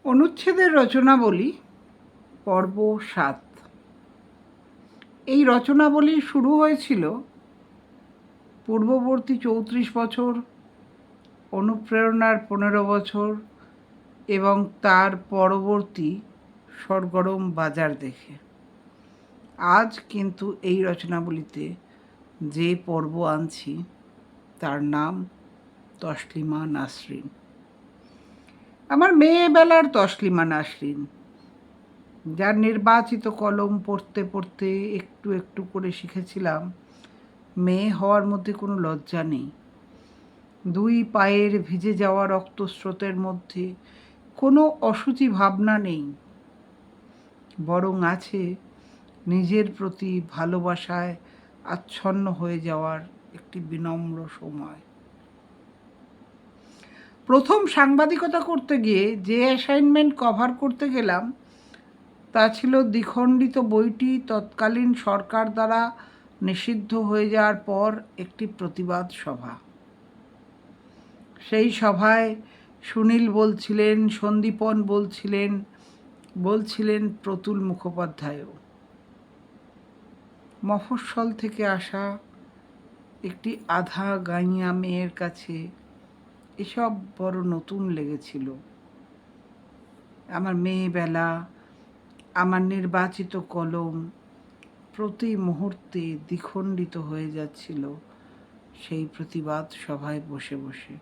অনুচ্ছেদের রচনাবলী পর্ব ৭। এই রচনাবলী শুরু হয়েছিল পূর্ববর্তী ৩৪ বছর, অনুপ্রেরণার ১৫ বছর এবং তার পরবর্তী সরগরম বাজার দেখে। আজ কিন্তু এই রচনাবলীতে যে পর্ব আনছি তার নাম তসলিমা নাসরিন। আমার মেয়েবেলার তসলিমা নাসরিন, যার নির্বাচিত কলম পড়তে পড়তে একটু একটু করে শিখেছিলাম মেয়ে হওয়ার মধ্যে কোনো লজ্জা নেই। দুই পায়ের ভিজে যাওয়া রক্তস্রোতের মধ্যে কোনো অশুচি ভাবনা নেই, বরং আছে নিজের প্রতি ভালোবাসায় আচ্ছন্ন হয়ে যাওয়ার একটি বিনম্র সময়। প্রথম সাংবাদিকতা করতে গিয়ে যে অ্যাসাইনমেন্ট কভার করতে গেলাম তা ছিল দ্বিখণ্ডিত বইটি তৎকালীন সরকার দ্বারা নিষিদ্ধ হয়ে যাওয়ার পর একটি প্রতিবাদ সভা। সেই সভায় সুনীল বলছিলেন, সন্দীপন বলছিলেন প্রতুল মুখোপাধ্যায়ও। মফস্বল থেকে আসা একটি আধা গাইয়া মেয়ের কাছে এসব বড় নতুন লেগেছিল। আমার মেয়েবেলা, আমার নির্বাচিত কলম প্রতি মুহূর্তে দ্বিখণ্ডিত হয়ে যাচ্ছিল সেই প্রতিবাদ সভায় বসে বসে।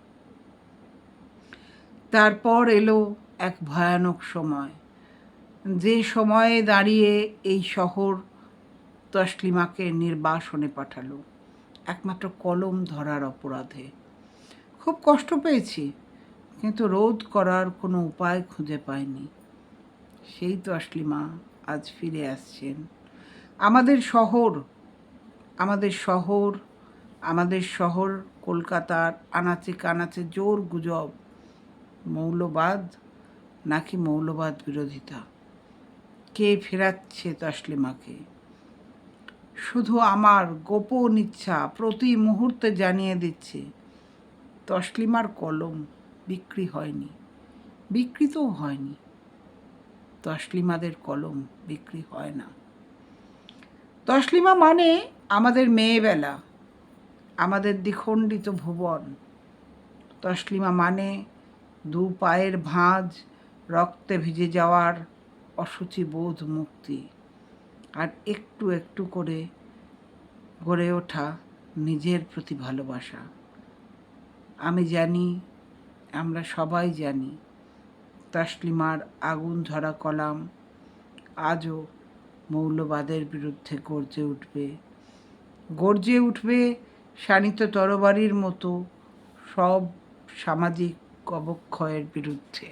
তারপর এলো এক ভয়ানক সময়, যে সময়ে দাঁড়িয়ে এই শহর তসলিমাকে নির্বাসনে পাঠালো একমাত্র কলম ধরার অপরাধে। খুব কষ্ট পেয়েছি, কিন্তু রোধ করার কোনো উপায় খুঁজে পাইনি। সেই তসলিমা আজ ফিরে আসছেন। আমাদের শহর কলকাতার আনাচে কানাচে জোর গুজব, মৌলবাদ নাকি মৌলবাদ বিরোধিতা। কে ফেরাচ্ছে তসলিমাকে? শুধু আমার গোপন ইচ্ছা প্রতি মুহূর্তে জানিয়ে দিচ্ছে তসলিমার কলম বিক্রি হয়নি, বিকৃতও হয়নি। তসলিমাদের কলম বিক্রি হয় না। তসলিমা মানে আমাদের মেয়েবেলা, আমাদের দ্বিখণ্ডিত ভুবন। তসলিমা মানে দু পায়ের ভাঁজ রক্তে ভিজে যাওয়ার অশুচি বোধ মুক্তি, আর একটু একটু করে গড়ে ওঠা নিজের প্রতি ভালোবাসা। আমি জানি, আমরা সবাই জানি, তসলিমার আগুন ঝরা কলাম আজও মৌলবাদের বিরুদ্ধে গর্জে উঠবে শানিত তরবারির মতো সব সামাজিক অবক্ষয়ের বিরুদ্ধে।